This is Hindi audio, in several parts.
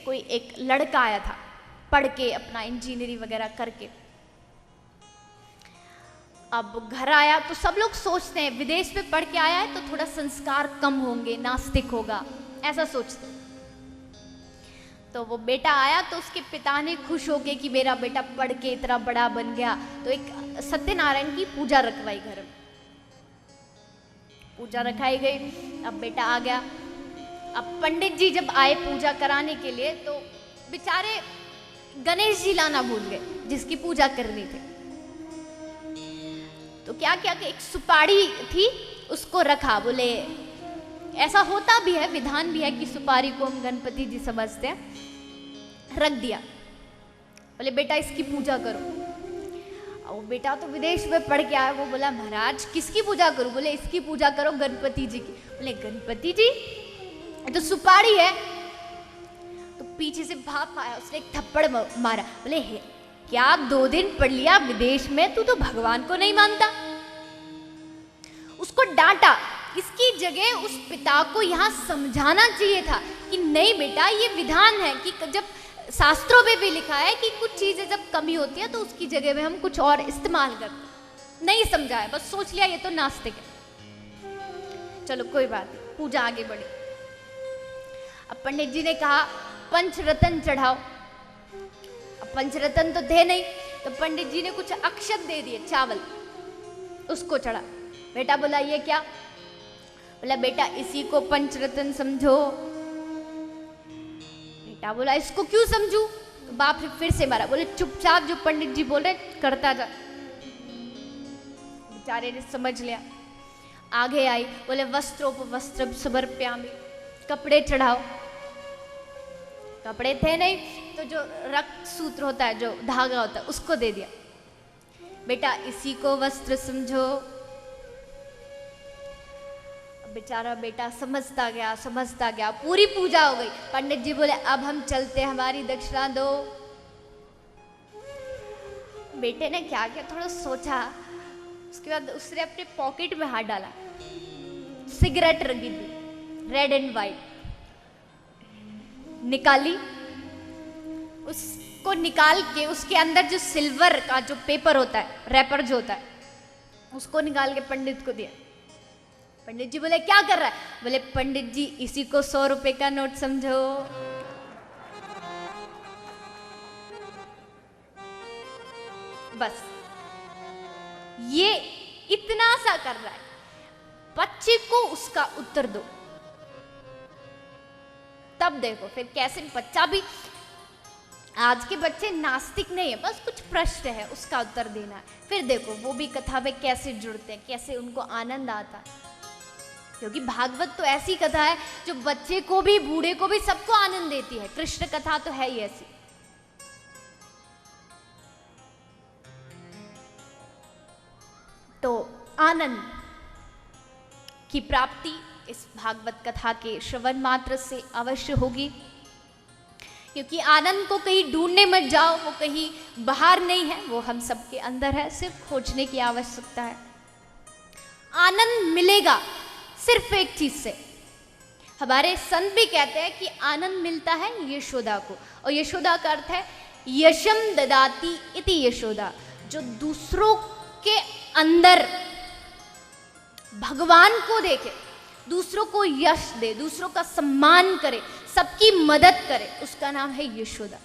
कोई एक लड़का आया था पढ़ के अपना इंजीनियरिंग वगैरह करके। अब घर आया तो सब लोग सोचते हैं विदेश में पढ़ के आया है तो थोड़ा संस्कार कम होंगे, नास्तिक होगा, ऐसा सोचते हैं। तो वो बेटा आया तो उसके पिता ने खुश हो गए कि मेरा बेटा पढ़ के इतना बड़ा बन गया, तो एक सत्यनारायण की पूजा रखवाई घर में। पूजा रखाई गई। अब बेटा आ गया। अब पंडित जी जब आए पूजा कराने के लिए तो बेचारे गणेश जी लाना भूल गए जिसकी पूजा करनी थी। तो क्या क्या कि एक सुपारी थी उसको रखा। बोले ऐसा होता भी है, विधान भी है कि सुपारी को हम गणपति जी समझते हैं। रख दिया। बोले बेटा इसकी पूजा करो। और वो बेटा तो विदेश में पढ़ के आया, वो बोला महाराज किसकी पूजा करूं? बोले इसकी पूजा करो गणपति जी की। बोले गणपति जी तो सुपारी है। तो पीछे से भाप आया, उसने एक थप्पड़ मारा। बोले क्या 2 दिन पढ़ लिया विदेश में, तू तो भगवान को नहीं मानता। उसको डांटा। इसकी जगह उस पिता को यहाँ समझाना चाहिए था कि नहीं बेटा ये विधान है कि जब शास्त्रों में भी लिखा है कि कुछ चीजें जब कमी होती है तो उसकी जगह में हम कुछ और इस्तेमाल करते। नहीं समझाया, बस सोच लिया ये तो नास्तिक है। चलो कोई बात नहीं, पूजा आगे बढ़ी। अब पंडित जी ने कहा पंचरत्न चढ़ाओ। अब पंचरत्न तो थे नहीं, तो पंडित जी ने कुछ अक्षत दे दिए, चावल, उसको चढ़ा। बेटा बोला ये क्या? बोला बेटा इसी को पंचरत्न समझो। बेटा बोला इसको क्यों समझू? तो बाप ने फिर से मारा। बोले चुपचाप जो पंडित जी बोल रहे करता जा। बेचारे ने समझ लिया। आगे आई। बोले वस्त्रोपवस्त्रं समर्पयामि, कपड़े चढ़ाओ। कपड़े थे नहीं तो जो रक्त सूत्र होता है, जो धागा होता है, उसको दे दिया। बेटा इसी को वस्त्र समझो। बेचारा बेटा समझता गया। पूरी पूजा हो गई। पंडित जी बोले अब हम चलते, हमारी दक्षिणा दो। बेटे ने क्या किया, थोड़ा सोचा। उसके बाद उसने अपने पॉकेट में हाथ डाला, सिगरेट रखी थी रेड एंड वाइट, निकाली। उसको निकाल के उसके अंदर जो सिल्वर का जो पेपर होता है, रैपर जो होता है, उसको निकाल के पंडित को दिया। पंडित जी बोले क्या कर रहा है? बोले पंडित जी इसी को 100 रुपए का नोट समझो। बस ये इतना सा कर रहा है, बच्चे को उसका उत्तर दो। तब देखो फिर कैसे बच्चा भी, आज के बच्चे नास्तिक नहीं है, बस कुछ प्रश्न है उसका उत्तर देना है। फिर देखो वो भी कथा में कैसे जुड़ते हैं, कैसे उनको आनंद आता है। क्योंकि भागवत तो ऐसी कथा है जो बच्चे को भी, बूढ़े को भी, सबको आनंद देती है। कृष्ण कथा तो है ही ऐसी। तो आनंद की प्राप्ति इस भागवत कथा के श्रवण मात्र से अवश्य होगी। क्योंकि आनंद को कहीं ढूंढने मत जाओ, वो कहीं बाहर नहीं है, वो हम सबके अंदर है, सिर्फ खोजने की आवश्यकता है। आनंद मिलेगा सिर्फ एक चीज से। हमारे संत भी कहते हैं कि आनंद मिलता है यशोदा को, और यशोदा का अर्थ है यशम ददाती इति यशोदा, जो दूसरों के अंदर भगवान को देखे, दूसरों को यश दे, दूसरों का सम्मान करे, सबकी मदद करे, उसका नाम है यशोदा।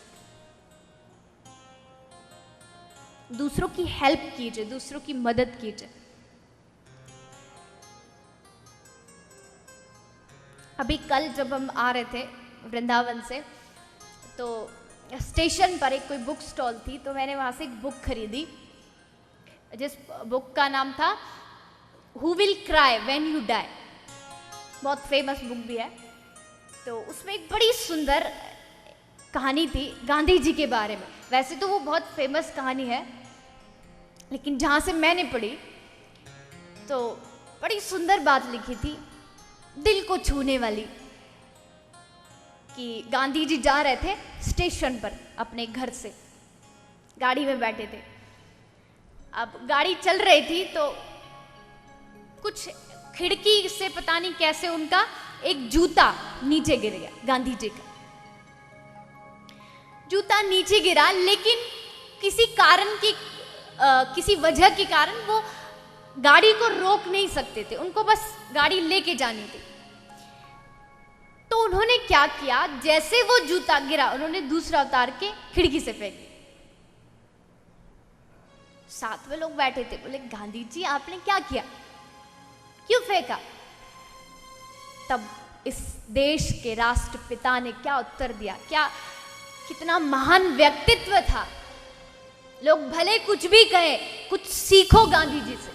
दूसरों की हेल्प कीजिए, दूसरों की मदद कीजिए। अभी कल जब हम आ रहे थे वृंदावन से, तो स्टेशन पर एक कोई बुक स्टॉल थी, तो मैंने वहाँ से एक बुक खरीदी, जिस बुक का नाम था who will cry when you die. बहुत फेमस बुक भी है। तो उसमें एक बड़ी सुंदर कहानी थी गांधी जी के बारे में। वैसे तो वो बहुत फेमस कहानी है, लेकिन जहाँ से मैंने पढ़ी तो बड़ी सुंदर बात लिखी थी, दिल को छूने वाली। कि गांधी जी जा रहे थे स्टेशन पर अपने घर से, गाड़ी में बैठे थे। अब गाड़ी चल रही थी तो कुछ खिड़की से पता नहीं कैसे उनका एक जूता नीचे गिर गया गांधी जी का। जूता नीचे गिरा, लेकिन किसी कारण की किसी वजह के कारण वो गाड़ी को रोक नहीं सकते थे, उनको बस गाड़ी लेके जानी थी। तो उन्होंने क्या किया, जैसे वो जूता गिरा उन्होंने दूसरा उतार के खिड़की से फेंक दिया। साथ में लोग बैठे थे, बोले गांधी जी आपने क्या किया, क्यों फेंका? तब इस देश के राष्ट्रपिता ने क्या उत्तर दिया, क्या कितना महान व्यक्तित्व था। लोग भले कुछ भी कहे, कुछ सीखो गांधी जी से।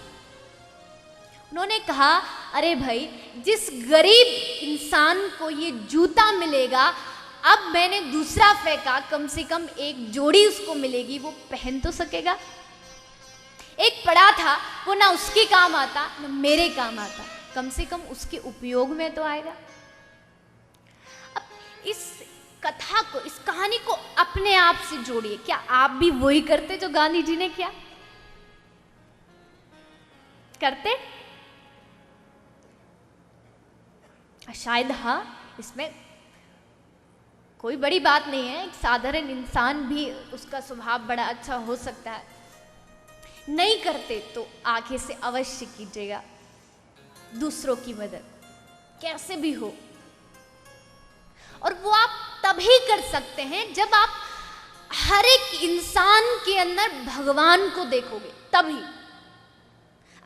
उन्होंने कहा, अरे भाई जिस गरीब इंसान को ये जूता मिलेगा, अब मैंने दूसरा फेंका, कम से कम एक जोड़ी उसको मिलेगी, वो पहन तो सकेगा। एक पड़ा था, वो ना उसके काम आता ना मेरे काम आता, कम से कम उसके उपयोग में तो आएगा। अब इस कथा को, इस कहानी को अपने आप से जोड़िए। क्या आप भी वही करते जो गांधी जी ने किया? करते? शायद हाँ, इसमें कोई बड़ी बात नहीं है। एक साधारण इंसान भी उसका स्वभाव बड़ा अच्छा हो सकता है। नहीं करते तो आगे से अवश्य कीजिएगा दूसरों की मदद, कैसे भी हो। और वो आप तभी कर सकते हैं जब आप हर एक इंसान के अंदर भगवान को देखोगे, तभी।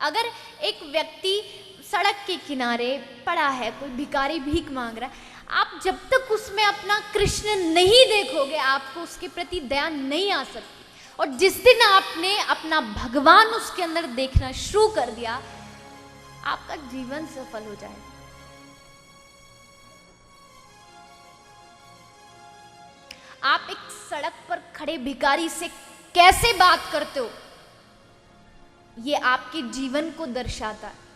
अगर एक व्यक्ति सड़क के किनारे पड़ा है, कोई भिखारी भीख मांग रहा है, आप जब तक उसमें अपना कृष्ण नहीं देखोगे, आपको उसके प्रति दया नहीं आ सकती। और जिस दिन आपने अपना भगवान उसके अंदर देखना शुरू कर दिया, आपका जीवन सफल हो जाएगा। आप एक सड़क पर खड़े भिखारी से कैसे बात करते हो, ये आपके जीवन को दर्शाता है।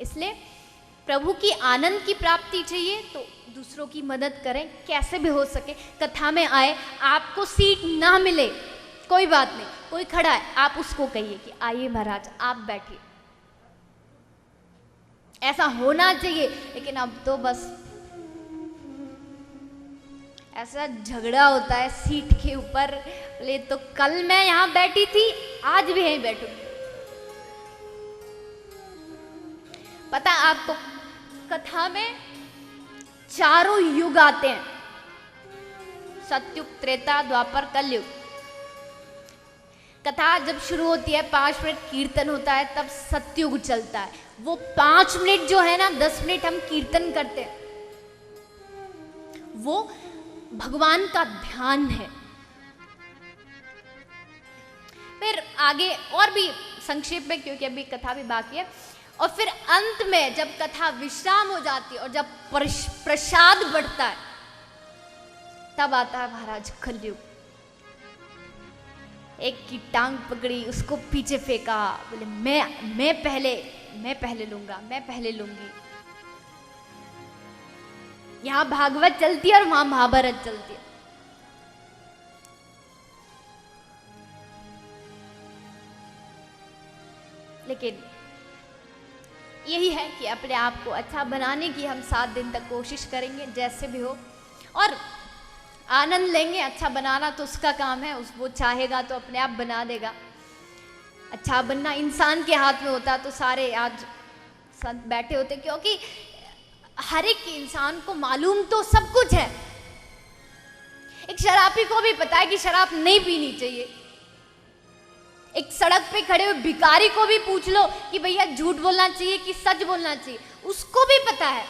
इसलिए प्रभु की आनंद की प्राप्ति चाहिए तो दूसरों की मदद करें, कैसे भी हो सके। कथा में आए, आपको सीट ना मिले कोई बात नहीं, कोई खड़ा है आप उसको कहिए कि आइए महाराज आप बैठिए, ऐसा होना चाहिए। लेकिन अब तो बस ऐसा झगड़ा होता है सीट के ऊपर, बोले तो कल मैं यहां बैठी थी, आज भी यहीं बैठूंगी। पता है आपको, कथा में चारों युग आते हैं, सतयुग, त्रेता, द्वापर, कलयुग। कथा जब शुरू होती है 5 मिनट कीर्तन होता है, तब सतयुग चलता है। वो 5 मिनट जो है ना, 10 मिनट हम कीर्तन करते हैं, वो भगवान का ध्यान है। फिर आगे और भी संक्षेप में, क्योंकि अभी कथा भी बाकी है। और फिर अंत में जब कथा विश्राम हो जाती है और जब प्रसाद बढ़ता है, तब आता है महाराज कलयुग। एक की टांग पकड़ी, उसको पीछे फेंका, बोले मैं पहले लूंगा, मैं पहले लूंगी। यहां भागवत चलती है और वहां महाभारत चलती है। लेकिन यही है कि अपने आप को अच्छा बनाने की हम 7 दिन तक कोशिश करेंगे, जैसे भी हो, और आनंद लेंगे। अच्छा बनाना तो उसका काम है, वो चाहेगा तो अपने आप बना देगा। अच्छा बनना इंसान के हाथ में होता तो सारे आज संत बैठे होते, क्योंकि हर एक इंसान को मालूम तो सब कुछ है। एक शराबी को भी पता है कि शराब नहीं पीनी चाहिए। एक सड़क पे खड़े हुए भिखारी को भी पूछ लो कि भैया झूठ बोलना चाहिए कि सच बोलना चाहिए, उसको भी पता है,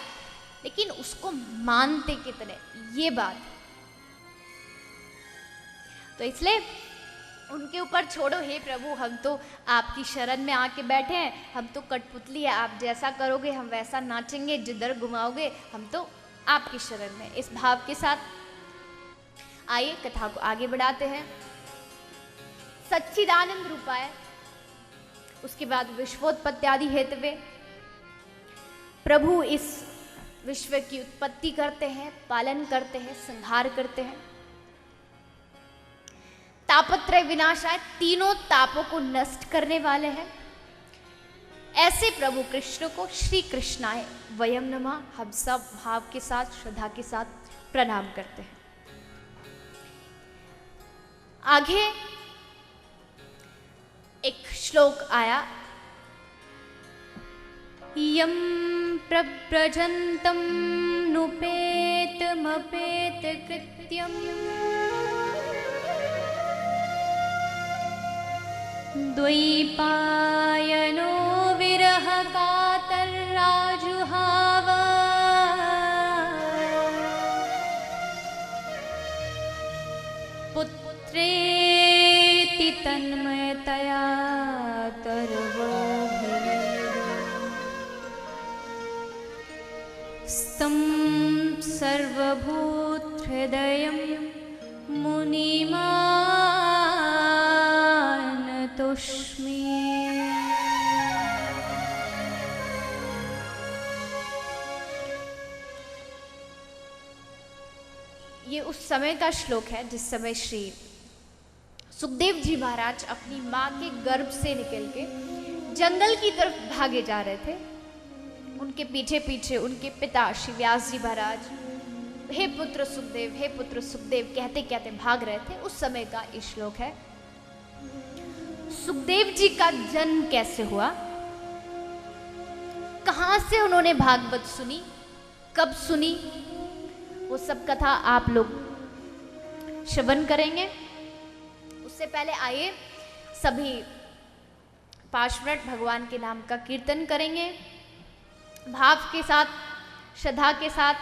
लेकिन उसको मानते कितने, ये बात। तो इसलिए उनके ऊपर छोड़ो, हे प्रभु हम तो आपकी शरण में आके बैठे हैं, हम तो कठपुतली है, आप जैसा करोगे हम वैसा नाचेंगे, जिधर घुमाओगे हम तो आपकी शरण में। इस भाव के साथ आइए कथा को आगे बढ़ाते हैं। सच्चिदानंद रूपाय, उसके बाद विश्वोत्पत्त्यादि हेतवे। प्रभु इस विश्व की उत्पत्ति करते हैं, पालन करते हैं, संहार करते हैं। तापत्रय विनाशाय, तीनों तापों को नष्ट करने वाले हैं। ऐसे प्रभु कृष्ण को श्री कृष्णाय वयम नमः हम सब भाव के साथ, श्रद्धा के साथ प्रणाम करते हैं। आगे एक श्लोक आया, यम प्रव्रजन्तं नुपेतमपेत कृत्यम द्वैपायनो विरह कातराजुहाव पुत्रेति तन्मयतया स्तं सर्वभूतहृदयं मुनिमानतोऽस्मि। ये उस समय का श्लोक है जिस समय श्री सुखदेव जी महाराज अपनी माँ के गर्भ से निकल के जंगल की तरफ भागे जा रहे थे। उनके पीछे पीछे उनके पिता श्री व्यास जी महाराज हे पुत्र सुखदेव कहते कहते भाग रहे थे। उस समय का ये श्लोक है। सुखदेव जी का जन्म कैसे हुआ, कहां से उन्होंने भागवत सुनी, कब सुनी, वो सब कथा आप लोग श्रवण करेंगे। उससे पहले आइए सभी 5 मिनट भगवान के नाम का कीर्तन करेंगे, भाव के साथ, श्रद्धा के साथ।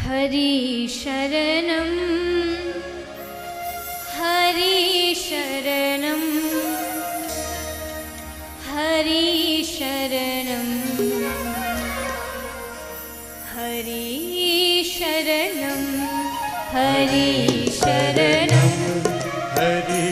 हरि शरणं हरि शरणं हरि शरणं हरि शरणं हरि शरणं हरि